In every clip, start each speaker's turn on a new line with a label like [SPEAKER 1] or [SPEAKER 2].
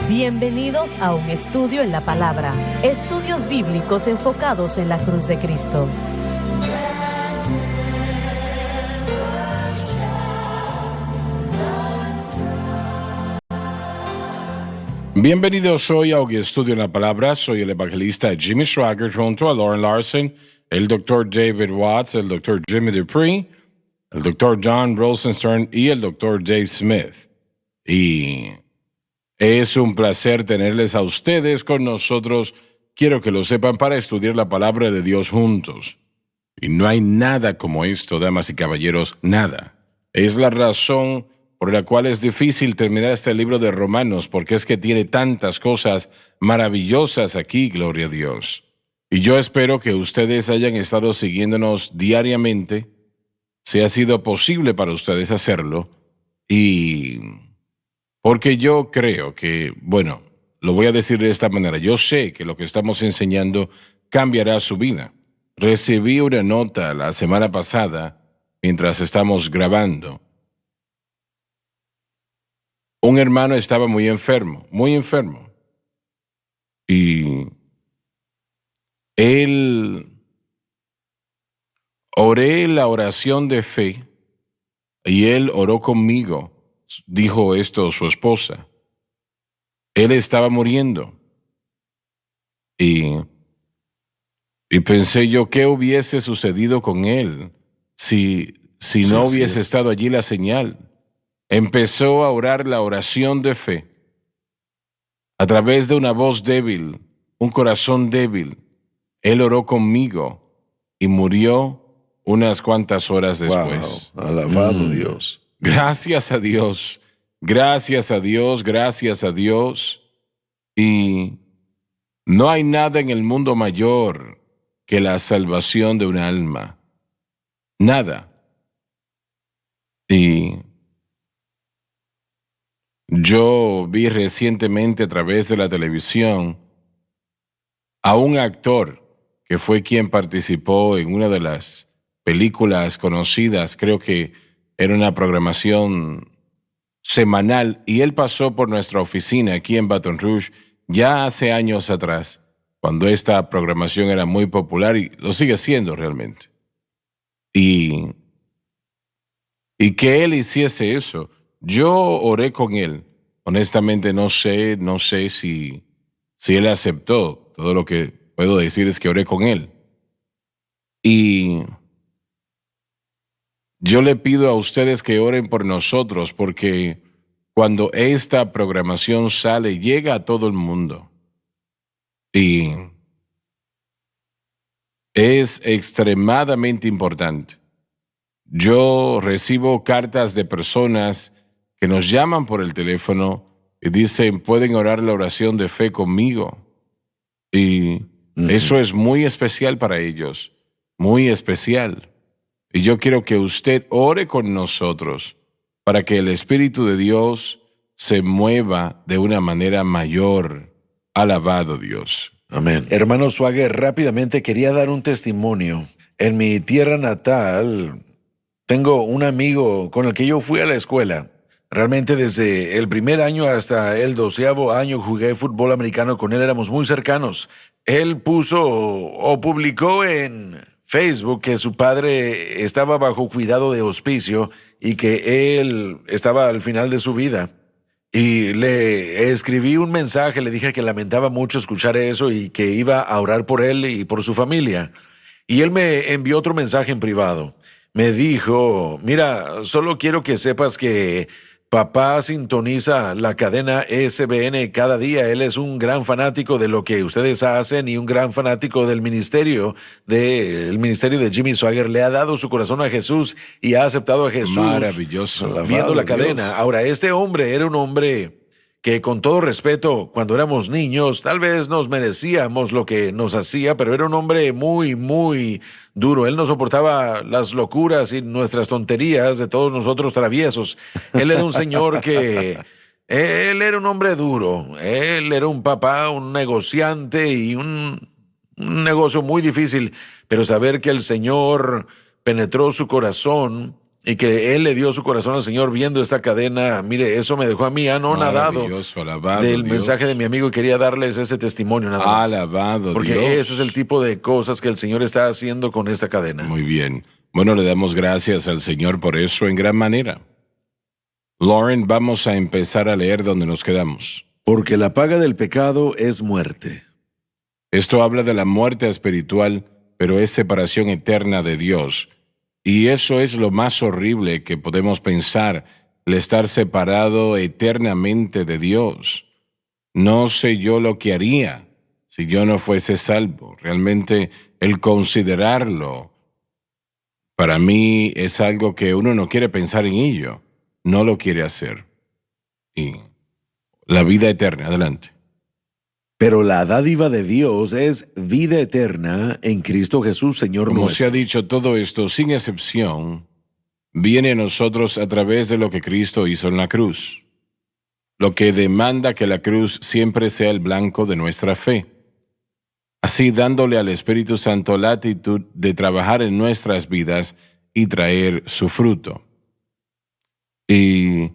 [SPEAKER 1] Bienvenidos a un estudio en la palabra. Estudios bíblicos enfocados en la cruz de Cristo.
[SPEAKER 2] Bienvenidos hoy a un estudio en la palabra. Soy el evangelista Jimmy Swaggart junto a Lauren Larson, el Dr. David Watts, el Dr. Jimmy Dupree, el Dr. John Rosenstern y el Dr. Dave Smith. Y es un placer tenerles a ustedes con nosotros. Quiero que lo sepan, para estudiar la palabra de Dios juntos. Y no hay nada como esto, damas y caballeros, nada. Es la razón por la cual es difícil terminar este libro de Romanos, porque es que tiene tantas cosas maravillosas aquí, gloria a Dios. Y yo espero que ustedes hayan estado siguiéndonos diariamente, si ha sido posible para ustedes hacerlo, y porque yo creo que, bueno, lo voy a decir de esta manera, yo sé que lo que estamos enseñando cambiará su vida. Recibí una nota la semana pasada, mientras estamos grabando. Un hermano estaba muy enfermo, y oré la oración de fe, y él oró conmigo, dijo esto su esposa. Él estaba muriendo, y pensé yo, ¿qué hubiese sucedido con él si no hubiese estado allí la señal? Empezó a orar la oración de fe a través de una voz débil, un corazón débil. Él oró conmigo y murió unas cuantas horas después.
[SPEAKER 3] Wow, alabado Dios.
[SPEAKER 2] Gracias a Dios, gracias a Dios, gracias a Dios. Y no hay nada en el mundo mayor que la salvación de un alma. Nada. Y yo vi recientemente a través de la televisión a un actor que fue quien participó en una de las películas conocidas, creo que era una programación semanal, y él pasó por nuestra oficina aquí en Baton Rouge ya hace años atrás, cuando esta programación era muy popular y lo sigue siendo realmente. Y que él hiciese eso. Yo oré con él. Honestamente no sé si él aceptó. Todo lo que puedo decir es que oré con él. Y yo le pido a ustedes que oren por nosotros, porque cuando esta programación sale, llega a todo el mundo. Y es extremadamente importante. Yo recibo cartas de personas que nos llaman por el teléfono y dicen, pueden orar la oración de fe conmigo. Y eso es muy especial para ellos, muy especial. Y yo quiero que usted ore con nosotros para que el Espíritu de Dios se mueva de una manera mayor. Alabado Dios.
[SPEAKER 3] Amén. Hermano Swaggart, rápidamente quería dar un testimonio. En mi tierra natal tengo un amigo con el que yo fui a la escuela. Realmente desde el primer año hasta el 12º año jugué fútbol americano con él, éramos muy cercanos. Él puso o publicó en Facebook que su padre estaba bajo cuidado de hospicio y que él estaba al final de su vida. Y le escribí un mensaje, le dije que lamentaba mucho escuchar eso y que iba a orar por él y por su familia. Y él me envió otro mensaje en privado. Me dijo, mira, solo quiero que sepas que papá sintoniza la cadena SBN cada día. Él es un gran fanático de lo que ustedes hacen y un gran fanático del ministerio, el ministerio de Jimmy Swaggart. Le ha dado su corazón a Jesús y ha aceptado a Jesús.
[SPEAKER 2] Maravilloso.
[SPEAKER 3] Viendo la cadena. Ahora, este hombre era un hombre que, con todo respeto, cuando éramos niños, tal vez nos merecíamos lo que nos hacía, pero era un hombre muy, muy duro. Él no soportaba las locuras y nuestras tonterías de todos nosotros traviesos. Él era un señor que... Él era un hombre duro. Él era un papá, un negociante y un negocio muy difícil, pero saber que el Señor penetró su corazón y que él le dio su corazón al Señor viendo esta cadena, mire, eso me dejó a mí anonadado
[SPEAKER 2] Maravilloso, alabado
[SPEAKER 3] del
[SPEAKER 2] Dios.
[SPEAKER 3] mensaje de mi amigo y quería darles ese testimonio nada más.
[SPEAKER 2] Alabado
[SPEAKER 3] Porque
[SPEAKER 2] Dios.
[SPEAKER 3] ese es el tipo de cosas que el Señor está haciendo con esta cadena.
[SPEAKER 2] Muy bien. Bueno, le damos gracias al Señor por eso en gran manera. Lauren, vamos a empezar a leer donde nos quedamos.
[SPEAKER 3] Porque la paga del pecado es muerte.
[SPEAKER 2] Esto habla de la muerte espiritual, pero es separación eterna de Dios. Y eso es lo más horrible que podemos pensar, el estar separado eternamente de Dios. No sé yo lo que haría si yo no fuese salvo. Realmente el considerarlo, para mí es algo que uno no quiere pensar en ello, no lo quiere hacer. Y la vida eterna, adelante.
[SPEAKER 3] Pero la dádiva de Dios es vida eterna en Cristo Jesús, Señor
[SPEAKER 2] Como se
[SPEAKER 3] nuestro.
[SPEAKER 2] ha dicho, todo esto, sin excepción, viene a nosotros a través de lo que Cristo hizo en la cruz, lo que demanda que la cruz siempre sea el blanco de nuestra fe, así dándole al Espíritu Santo la latitud de trabajar en nuestras vidas y traer su fruto. Y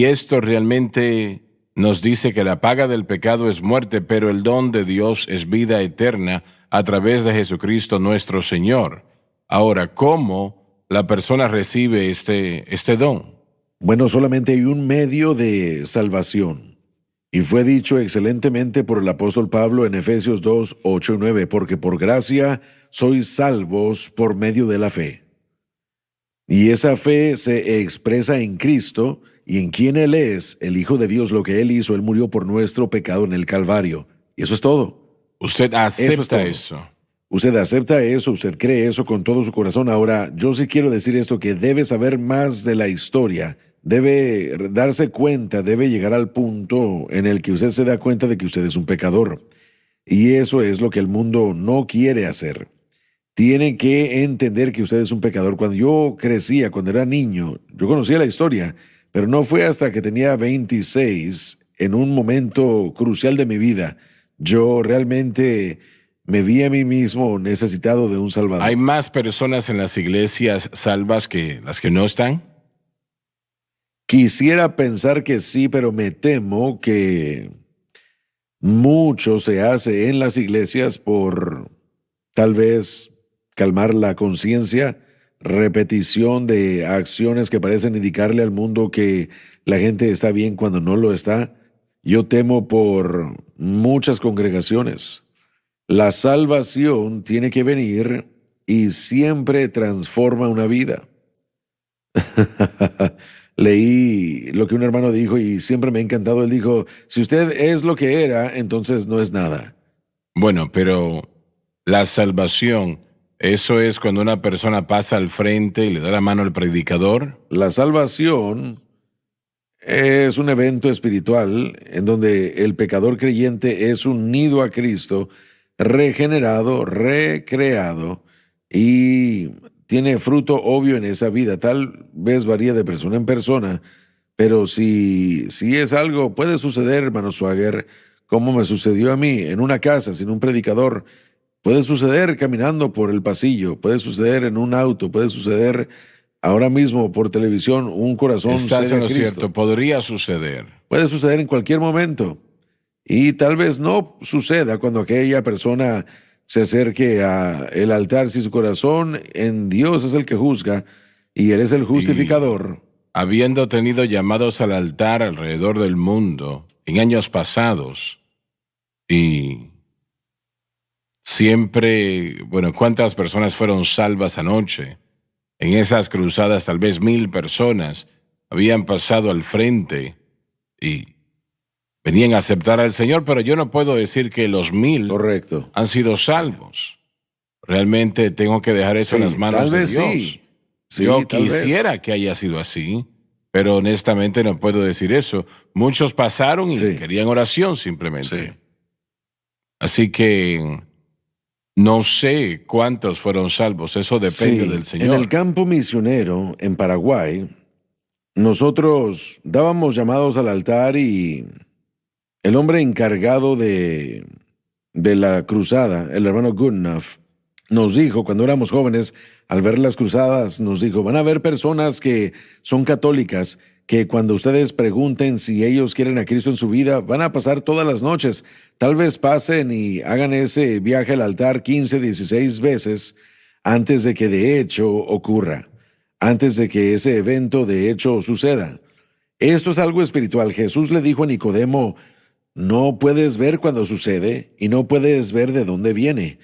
[SPEAKER 2] esto realmente nos dice que la paga del pecado es muerte, pero el don de Dios es vida eterna a través de Jesucristo nuestro Señor. Ahora, ¿cómo la persona recibe este don?
[SPEAKER 3] Bueno, solamente hay un medio de salvación. Y fue dicho excelentemente por el apóstol Pablo en Efesios 2, 8 y 9, porque por gracia sois salvos por medio de la fe. Y esa fe se expresa en Cristo y en quien Él es, el Hijo de Dios, lo que Él hizo, Él murió por nuestro pecado en el Calvario. Y eso es todo.
[SPEAKER 2] Usted acepta eso.
[SPEAKER 3] Usted acepta eso, usted cree eso con todo su corazón. Ahora, yo sí quiero decir esto, que debe saber más de la historia, debe darse cuenta, debe llegar al punto en el que usted se da cuenta de que usted es un pecador. Y eso es lo que el mundo no quiere hacer. Tiene que entender que usted es un pecador. Cuando yo crecía, cuando era niño, yo conocía la historia, pero no fue hasta que tenía 26, en un momento crucial de mi vida, yo realmente me vi a mí mismo necesitado de un Salvador.
[SPEAKER 2] ¿Hay más personas en las iglesias salvas que las que no están?
[SPEAKER 3] Quisiera pensar que sí, pero me temo que mucho se hace en las iglesias por tal vez calmar la conciencia, repetición de acciones que parecen indicarle al mundo que la gente está bien cuando no lo está. Yo temo por muchas congregaciones. La salvación tiene que venir y siempre transforma una vida. Leí lo que un hermano dijo y siempre me ha encantado. Él dijo, si usted es lo que era, entonces no es nada.
[SPEAKER 2] Bueno, pero la salvación, ¿eso es cuando una persona pasa al frente y le da la mano al predicador?
[SPEAKER 3] La salvación es un evento espiritual en donde el pecador creyente es unido a Cristo, regenerado, recreado y tiene fruto obvio en esa vida. Tal vez varía de persona en persona, pero si es algo, puede suceder, hermano Swagger, como me sucedió a mí en una casa sin un predicador. Puede suceder caminando por el pasillo, puede suceder en un auto, puede suceder ahora mismo por televisión, un corazón
[SPEAKER 2] Estás
[SPEAKER 3] serio
[SPEAKER 2] en
[SPEAKER 3] a
[SPEAKER 2] lo
[SPEAKER 3] Cristo.
[SPEAKER 2] cierto, podría suceder.
[SPEAKER 3] Puede suceder en cualquier momento. Y tal vez no suceda cuando aquella persona se acerque al altar, si su corazón en Dios es el que juzga y Él es el justificador.
[SPEAKER 2] Habiendo tenido llamados al altar alrededor del mundo en años pasados, y siempre, bueno, ¿cuántas personas fueron salvas anoche? En esas cruzadas, tal vez 1,000 personas habían pasado al frente y venían a aceptar al Señor, pero yo no puedo decir que los 1,000
[SPEAKER 3] Correcto.
[SPEAKER 2] han sido salvos. Realmente tengo que dejar eso en las manos
[SPEAKER 3] tal
[SPEAKER 2] de
[SPEAKER 3] vez
[SPEAKER 2] Dios.
[SPEAKER 3] sí. Sí,
[SPEAKER 2] Yo
[SPEAKER 3] tal vez.
[SPEAKER 2] quisiera que haya sido así, pero honestamente no puedo decir eso. Muchos pasaron y
[SPEAKER 3] Sí.
[SPEAKER 2] querían oración simplemente.
[SPEAKER 3] Sí.
[SPEAKER 2] Así que no sé cuántos fueron salvos, eso depende
[SPEAKER 3] Sí,
[SPEAKER 2] del Señor.
[SPEAKER 3] en el campo misionero en Paraguay, nosotros dábamos llamados al altar y el hombre encargado de la cruzada, el hermano Goodenough, nos dijo cuando éramos jóvenes, al ver las cruzadas, nos dijo, van a haber personas que son católicas, que cuando ustedes pregunten si ellos quieren a Cristo en su vida, van a pasar todas las noches. Tal vez pasen y hagan ese viaje al altar 15, 16 veces antes de que de hecho ocurra, antes de que ese evento de hecho suceda. Esto es algo espiritual. Jesús le dijo a Nicodemo, no puedes ver cuando sucede y no puedes ver de dónde viene.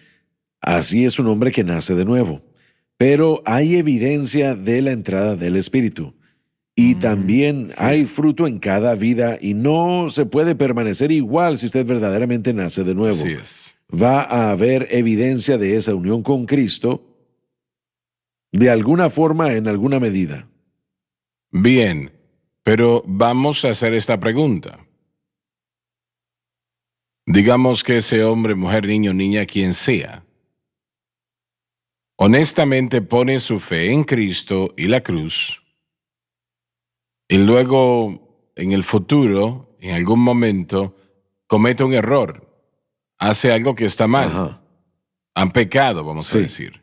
[SPEAKER 3] Así es un hombre que nace de nuevo. Pero hay evidencia de la entrada del Espíritu. Y también hay fruto en cada vida y no se puede permanecer igual si usted verdaderamente nace de nuevo.
[SPEAKER 2] Así es.
[SPEAKER 3] Va a haber evidencia de esa unión con Cristo de alguna forma, en alguna medida.
[SPEAKER 2] Bien, pero vamos a hacer esta pregunta. Digamos que ese hombre, mujer, niño, niña, quien sea, honestamente pone su fe en Cristo y la cruz, y luego, en el futuro, en algún momento, comete un error, hace algo que está mal,
[SPEAKER 3] Ajá.
[SPEAKER 2] han pecado, vamos a
[SPEAKER 3] Sí.
[SPEAKER 2] decir.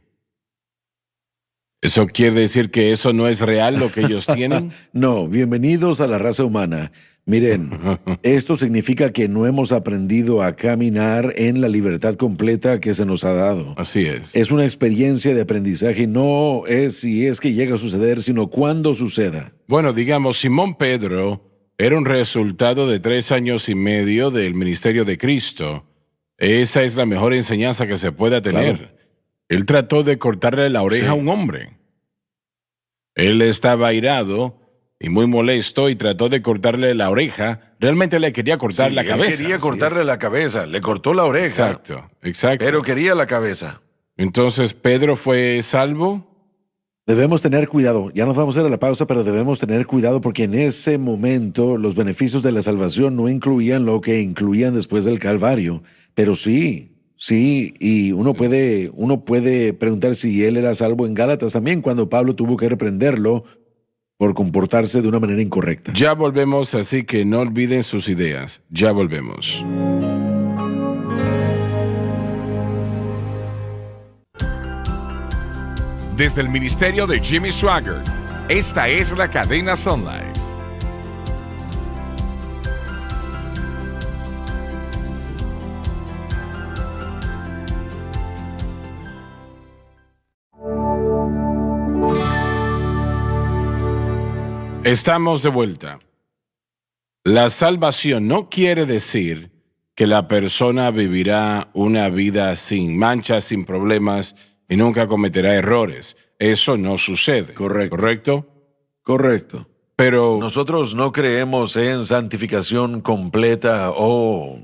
[SPEAKER 2] ¿Eso quiere decir que eso no es real lo que ellos tienen?
[SPEAKER 3] No, bienvenidos a la raza humana. Miren, esto significa que no hemos aprendido a caminar en la libertad completa que se nos ha dado.
[SPEAKER 2] Así es.
[SPEAKER 3] Es una experiencia de aprendizaje, no es si es que llega a suceder, sino cuando suceda.
[SPEAKER 2] Bueno, digamos, Simón Pedro era un resultado de 3 años y medio del ministerio de Cristo. Esa es la mejor enseñanza que se pueda tener.
[SPEAKER 3] Claro.
[SPEAKER 2] Él trató de cortarle la oreja
[SPEAKER 3] Sí.
[SPEAKER 2] a un hombre. Él estaba airado y muy molesto y trató de cortarle la oreja. Realmente le quería cortar
[SPEAKER 3] Sí,
[SPEAKER 2] la
[SPEAKER 3] él
[SPEAKER 2] cabeza.
[SPEAKER 3] quería
[SPEAKER 2] Así
[SPEAKER 3] cortarle
[SPEAKER 2] es.
[SPEAKER 3] la cabeza, le cortó la oreja,
[SPEAKER 2] Exacto, exacto.
[SPEAKER 3] pero quería la cabeza.
[SPEAKER 2] Entonces, ¿Pedro fue salvo?
[SPEAKER 3] Debemos tener cuidado, ya nos vamos a ir a la pausa, pero debemos tener cuidado porque en ese momento los beneficios de la salvación no incluían lo que incluían después del Calvario, pero sí, y uno puede preguntar si él era salvo en Gálatas también, cuando Pablo tuvo que reprenderlo por comportarse de una manera incorrecta.
[SPEAKER 2] Ya volvemos, así que no olviden sus ideas. Ya volvemos.
[SPEAKER 4] Desde el ministerio de Jimmy Swaggart, esta es la cadena Sunlight.
[SPEAKER 2] Estamos de vuelta. La salvación no quiere decir que la persona vivirá una vida sin manchas, sin problemas y nunca cometerá errores. Eso no sucede.
[SPEAKER 3] Correcto.
[SPEAKER 2] ¿Correcto?
[SPEAKER 3] Correcto.
[SPEAKER 2] Pero
[SPEAKER 3] Nosotros no creemos en santificación completa o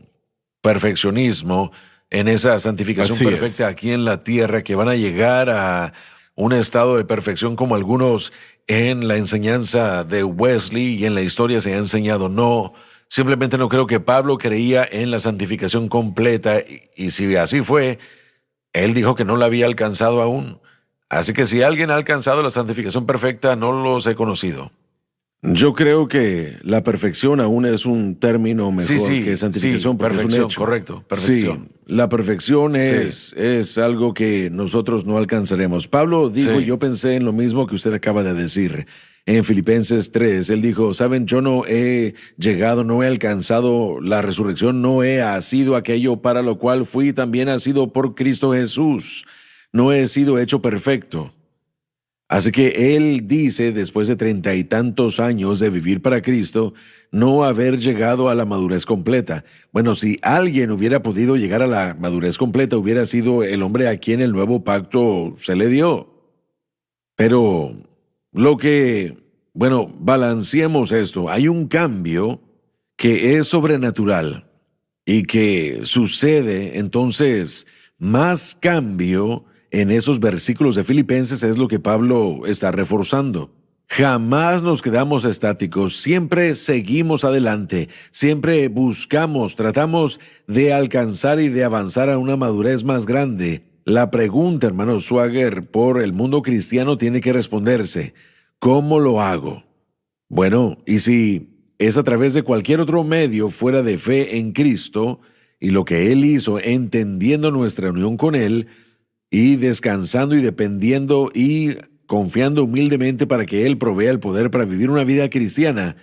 [SPEAKER 3] perfeccionismo, en esa santificación
[SPEAKER 2] Así
[SPEAKER 3] perfecta
[SPEAKER 2] es.
[SPEAKER 3] aquí en la tierra, que van a llegar a un estado de perfección como algunos en la enseñanza de Wesley y en la historia se ha enseñado. No, simplemente no creo que Pablo creía en la santificación completa y si así fue, él dijo que no la había alcanzado aún. Así que si alguien ha alcanzado la santificación perfecta, no los he conocido. Yo creo que la perfección aún es un término mejor que santificación, porque es un
[SPEAKER 2] perfección,
[SPEAKER 3] hecho.
[SPEAKER 2] correcto, perfección.
[SPEAKER 3] Sí, la perfección es algo que nosotros no alcanzaremos. Pablo dijo,
[SPEAKER 2] Sí.
[SPEAKER 3] yo pensé en lo mismo que usted acaba de decir. En Filipenses 3, él dijo, saben, yo no he llegado, no he alcanzado la resurrección, no he sido aquello para lo cual fui, también ha sido por Cristo Jesús. No he sido hecho perfecto. Así que él dice, después de 30 y tantos años de vivir para Cristo, no haber llegado a la madurez completa. Bueno, si alguien hubiera podido llegar a la madurez completa, hubiera sido el hombre a quien el nuevo pacto se le dio. Pero balanceemos esto. Hay un cambio que es sobrenatural y que sucede, entonces, más cambio en esos versículos de Filipenses es lo que Pablo está reforzando. Jamás nos quedamos estáticos, siempre seguimos adelante, siempre buscamos, tratamos de alcanzar y de avanzar a una madurez más grande. La pregunta, hermano Swaggart, por el mundo cristiano tiene que responderse, ¿cómo lo hago? Bueno, y si es a través de cualquier otro medio fuera de fe en Cristo y lo que Él hizo, entendiendo nuestra unión con Él, y descansando y dependiendo y confiando humildemente para que Él provea el poder para vivir una vida cristiana,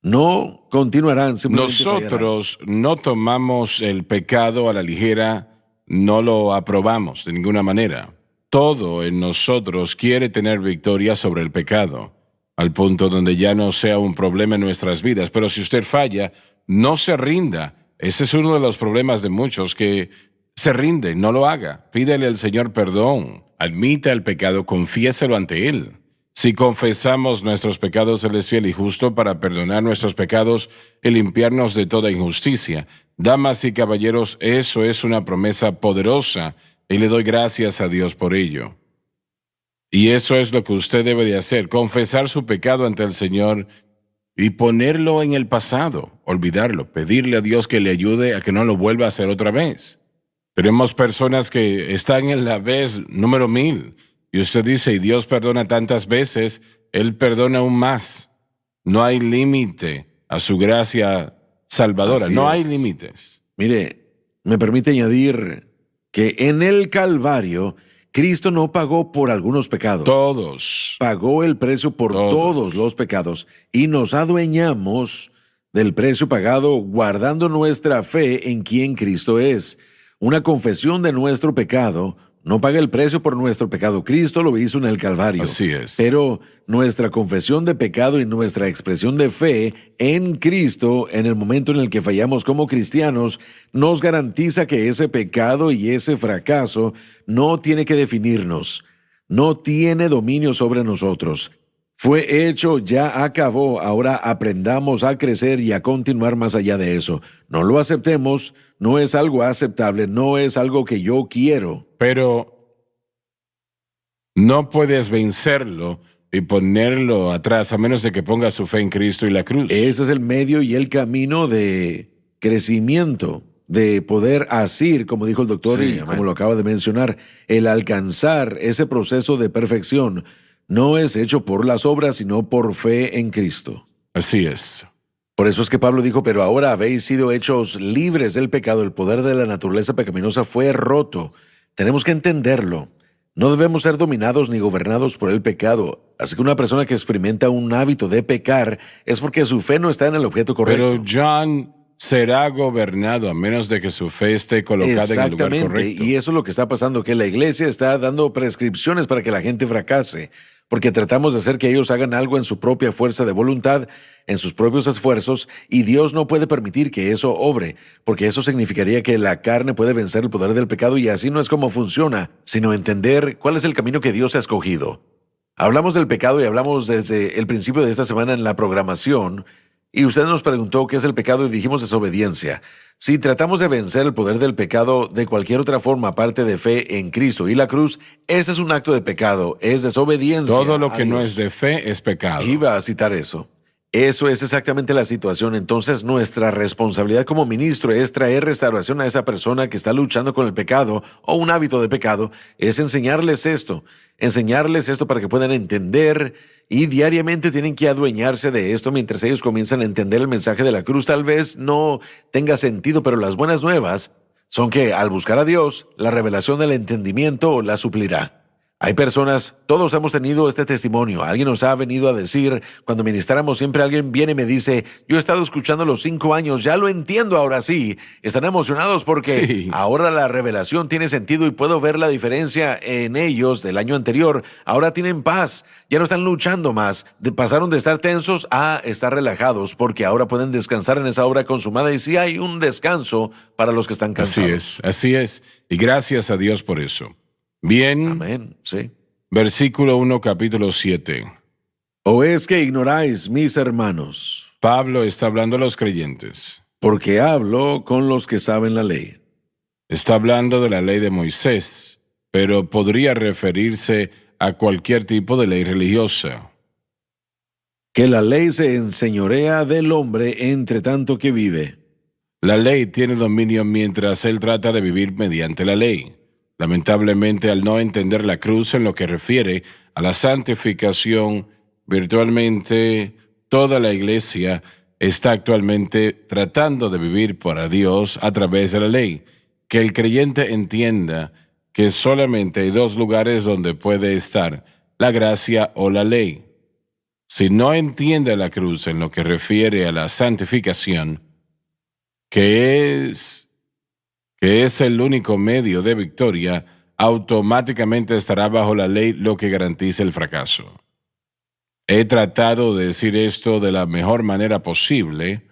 [SPEAKER 3] no continuarán, simplemente fallarán.
[SPEAKER 2] Nosotros no tomamos el pecado a la ligera, no lo aprobamos de ninguna manera. Todo en nosotros quiere tener victoria sobre el pecado, al punto donde ya no sea un problema en nuestras vidas. Pero si usted falla, no se rinda. Ese es uno de los problemas de muchos, que se rinde, no lo haga. Pídele al Señor perdón, admita el pecado, confiéselo ante Él. Si confesamos nuestros pecados, Él es fiel y justo para perdonar nuestros pecados y limpiarnos de toda injusticia. Damas y caballeros, eso es una promesa poderosa y le doy gracias a Dios por ello. Y eso es lo que usted debe de hacer, confesar su pecado ante el Señor y ponerlo en el pasado, olvidarlo, pedirle a Dios que le ayude a que no lo vuelva a hacer otra vez. Tenemos personas que están en la vez número 1000 y usted dice, y Dios perdona tantas veces, Él perdona aún más. No hay límite a su gracia salvadora,
[SPEAKER 3] Así
[SPEAKER 2] no
[SPEAKER 3] es.
[SPEAKER 2] hay límites.
[SPEAKER 3] Mire, me permite añadir que en el Calvario, Cristo no pagó por algunos pecados.
[SPEAKER 2] Todos.
[SPEAKER 3] Pagó el precio por todos los pecados y nos adueñamos del precio pagado guardando nuestra fe en quien Cristo es. Una confesión de nuestro pecado no paga el precio por nuestro pecado. Cristo lo hizo en el Calvario.
[SPEAKER 2] Así es.
[SPEAKER 3] Pero nuestra confesión de pecado y nuestra expresión de fe en Cristo, en el momento en el que fallamos como cristianos, nos garantiza que ese pecado y ese fracaso no tiene que definirnos, no tiene dominio sobre nosotros. Fue hecho, ya acabó, ahora aprendamos a crecer y a continuar más allá de eso. No lo aceptemos, no es algo aceptable, no es algo que yo quiero.
[SPEAKER 2] Pero no puedes vencerlo y ponerlo atrás a menos de que pongas su fe en Cristo y la cruz.
[SPEAKER 3] Ese es el medio y el camino de crecimiento, de poder asir, como dijo el doctor
[SPEAKER 2] Sí,
[SPEAKER 3] y
[SPEAKER 2] amén.
[SPEAKER 3] como lo acaba de mencionar, el alcanzar ese proceso de perfección no es hecho por las obras, sino por fe en Cristo.
[SPEAKER 2] Así es.
[SPEAKER 3] Por eso es que Pablo dijo, pero ahora habéis sido hechos libres del pecado, el poder de la naturaleza pecaminosa fue roto. Tenemos que entenderlo. No debemos ser dominados ni gobernados por el pecado. Así que una persona que experimenta un hábito de pecar es porque su fe no está en el objeto correcto.
[SPEAKER 2] Pero John será gobernado a menos de que su fe esté colocada en el lugar
[SPEAKER 3] Exactamente,
[SPEAKER 2] correcto.
[SPEAKER 3] y eso es lo que está pasando, que la iglesia está dando prescripciones para que la gente fracase, porque tratamos de hacer que ellos hagan algo en su propia fuerza de voluntad, en sus propios esfuerzos, y Dios no puede permitir que eso obre, porque eso significaría que la carne puede vencer el poder del pecado, y así no es como funciona, sino entender cuál es el camino que Dios ha escogido. Hablamos del pecado y hablamos desde el principio de esta semana en la programación, y usted nos preguntó qué es el pecado y dijimos desobediencia. Si tratamos de vencer el poder del pecado de cualquier otra forma aparte de fe en Cristo y la cruz, ese es un acto de pecado, es desobediencia.
[SPEAKER 2] Todo lo
[SPEAKER 3] a
[SPEAKER 2] que no
[SPEAKER 3] Dios.
[SPEAKER 2] es de fe es pecado.
[SPEAKER 3] Iba a citar eso. Eso es exactamente la situación. Entonces, nuestra responsabilidad como ministro es traer restauración a esa persona que está luchando con el pecado o un hábito de pecado, es enseñarles esto para que puedan entender y diariamente tienen que adueñarse de esto mientras ellos comienzan a entender el mensaje de la cruz. Tal vez no tenga sentido, pero las buenas nuevas son que al buscar a Dios, la revelación del entendimiento la suplirá. Hay personas, todos hemos tenido este testimonio. Alguien nos ha venido a decir, cuando ministramos, siempre alguien viene y me dice, yo he estado escuchando los 5 años, ya lo entiendo ahora sí. Están emocionados porque
[SPEAKER 2] Sí.
[SPEAKER 3] ahora la revelación tiene sentido y puedo ver la diferencia en ellos del año anterior. Ahora tienen paz, ya no están luchando más. Pasaron de estar tensos a estar relajados porque ahora pueden descansar en esa obra consumada y sí hay un descanso para los que están cansados.
[SPEAKER 2] Así es. Y gracias a Dios por eso. Bien,
[SPEAKER 3] Amén, sí.
[SPEAKER 2] versículo 1, capítulo 7.
[SPEAKER 3] ¿O es que ignoráis, mis hermanos?
[SPEAKER 2] Pablo está hablando a los creyentes.
[SPEAKER 3] Porque hablo con los que saben la ley.
[SPEAKER 2] Está hablando de la ley de Moisés, pero podría referirse a cualquier tipo de ley religiosa.
[SPEAKER 3] Que la ley se enseñorea del hombre entre tanto que vive.
[SPEAKER 2] La ley tiene dominio mientras él trata de vivir mediante la ley. Lamentablemente, al no entender la cruz en lo que refiere a la santificación, virtualmente toda la iglesia está actualmente tratando de vivir para Dios a través de la ley. Que el creyente entienda que solamente hay dos lugares donde puede estar la gracia o la ley. Si no entiende la cruz en lo que refiere a la santificación, que es el único medio de victoria, automáticamente estará bajo la ley, lo que garantiza el fracaso. He tratado de decir esto de la mejor manera posible,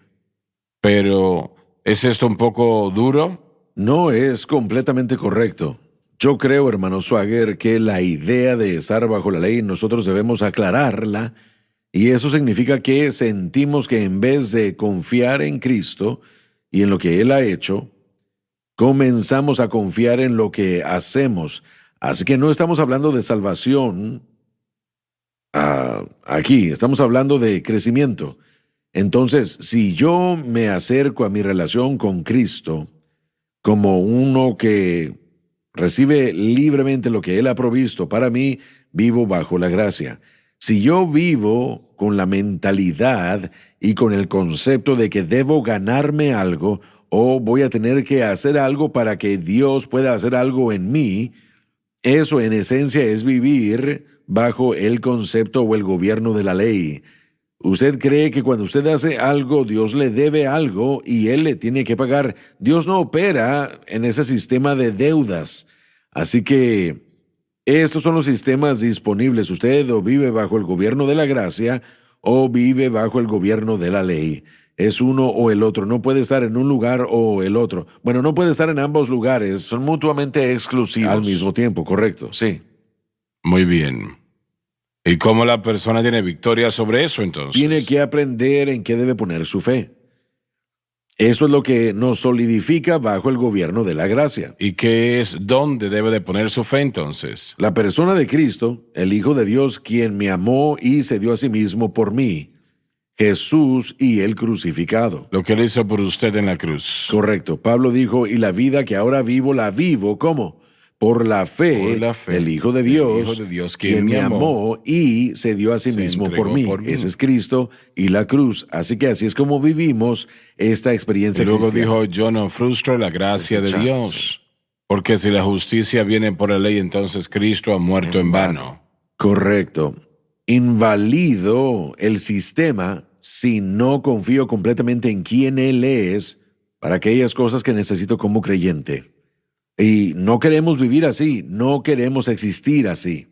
[SPEAKER 2] pero ¿es esto un poco duro?
[SPEAKER 3] No es completamente correcto. Yo creo, hermano Swagger, que la idea de estar bajo la ley nosotros debemos aclararla, y eso significa que sentimos que en vez de confiar en Cristo y en lo que Él ha hecho, comenzamos a confiar en lo que hacemos. Así que no estamos hablando de salvación aquí, estamos hablando de crecimiento. Entonces, si yo me acerco a mi relación con Cristo como uno que recibe libremente lo que Él ha provisto para mí, vivo bajo la gracia. Si yo vivo con la mentalidad y con el concepto de que debo ganarme algo o voy a tener que hacer algo para que Dios pueda hacer algo en mí, eso en esencia es vivir bajo el concepto o el gobierno de la ley. Usted cree que cuando usted hace algo, Dios le debe algo y Él le tiene que pagar. Dios no opera en ese sistema de deudas. Así que estos son los sistemas disponibles. Usted o vive bajo el gobierno de la gracia o vive bajo el gobierno de la ley. Es uno o el otro. No puede estar en un lugar o el otro. Bueno, no puede estar en ambos lugares.
[SPEAKER 5] Son mutuamente exclusivos.
[SPEAKER 3] Al mismo tiempo, correcto, sí.
[SPEAKER 2] Muy bien. ¿Y cómo la persona tiene victoria sobre eso entonces?
[SPEAKER 3] Tiene que aprender en qué debe poner su fe. Eso es lo que nos solidifica bajo el gobierno de la gracia.
[SPEAKER 2] ¿Y qué es dónde debe de poner su fe entonces?
[SPEAKER 3] La persona de Cristo, el Hijo de Dios, quien me amó y se dio a sí mismo por mí. Jesús y el crucificado.
[SPEAKER 2] Lo que Él hizo por usted en la cruz.
[SPEAKER 3] Correcto. Pablo dijo, y la vida que ahora vivo, la vivo, ¿cómo? Por la fe del Hijo de Dios, quien me amó y se dio a sí mismo por mí. Ese es Cristo y la cruz. Así que así es como vivimos esta experiencia
[SPEAKER 2] cristiana. Y luego
[SPEAKER 3] cristiana.
[SPEAKER 2] dijo, yo no frustro la gracia de Dios. Porque si la justicia viene por la ley, entonces Cristo ha muerto en vano.
[SPEAKER 3] Correcto. Invalido el sistema si no confío completamente en quién Él es para aquellas cosas que necesito como creyente. Y no queremos vivir así, no queremos existir así.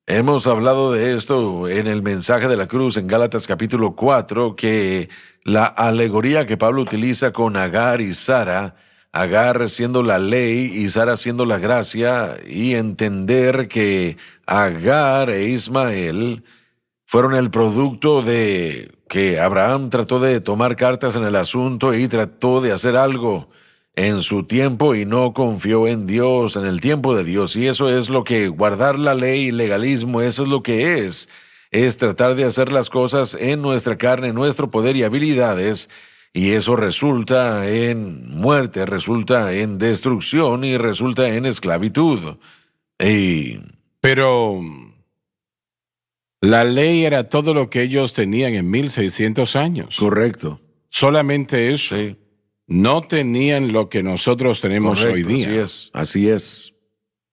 [SPEAKER 5] Hemos hablado de esto en el mensaje de la cruz en Gálatas capítulo 4, que la alegoría que Pablo utiliza con Agar y Sara, Agar siendo la ley y Sara siendo la gracia, y entender que Agar e Ismael fueron el producto de que Abraham trató de tomar cartas en el asunto y trató de hacer algo en su tiempo y no confió en Dios, en el tiempo de Dios. Y eso es lo que guardar la ley y legalismo, eso es lo que es tratar de hacer las cosas en nuestra carne, en nuestro poder y habilidades, y eso resulta en muerte, resulta en destrucción y resulta en esclavitud.
[SPEAKER 2] Pero la ley era todo lo que ellos tenían en 1600 años.
[SPEAKER 3] Correcto.
[SPEAKER 2] Solamente eso.
[SPEAKER 3] Sí.
[SPEAKER 2] No tenían lo que nosotros tenemos
[SPEAKER 3] Correcto,
[SPEAKER 2] hoy día.
[SPEAKER 3] Así es.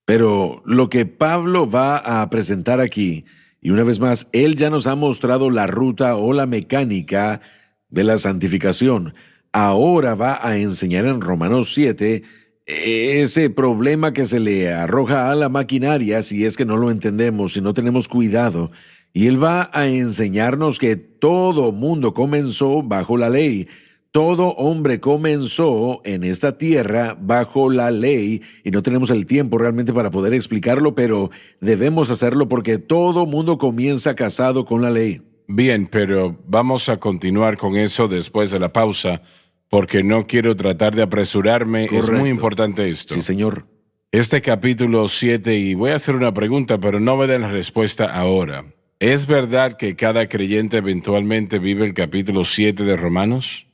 [SPEAKER 3] Pero lo que Pablo va a presentar aquí, y una vez más, él ya nos ha mostrado la ruta o la mecánica de la santificación. Ahora va a enseñar en Romanos 7 ese problema que se le arroja a la maquinaria si es que no lo entendemos, si no tenemos cuidado. Y él va a enseñarnos que todo mundo comenzó bajo la ley. Todo hombre comenzó en esta tierra bajo la ley, y no tenemos el tiempo realmente para poder explicarlo, pero debemos hacerlo porque todo mundo comienza casado con la ley.
[SPEAKER 2] Bien, pero vamos a continuar con eso después de la pausa, porque no quiero tratar de apresurarme.
[SPEAKER 3] Correcto.
[SPEAKER 2] Es muy importante esto.
[SPEAKER 3] Sí, señor.
[SPEAKER 2] Este capítulo 7, y voy a hacer una pregunta, pero no me den la respuesta ahora. ¿Es verdad que cada creyente eventualmente vive el capítulo 7 de Romanos?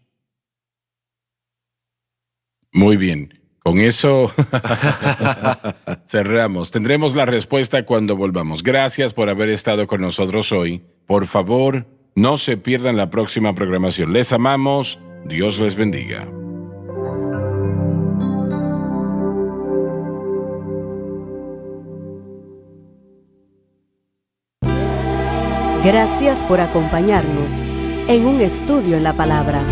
[SPEAKER 2] Muy bien, con eso cerramos. Tendremos la respuesta cuando volvamos. Gracias por haber estado con nosotros hoy. Por favor, no se pierdan la próxima programación. Les amamos. Dios les bendiga.
[SPEAKER 1] Gracias por acompañarnos en un estudio en la palabra.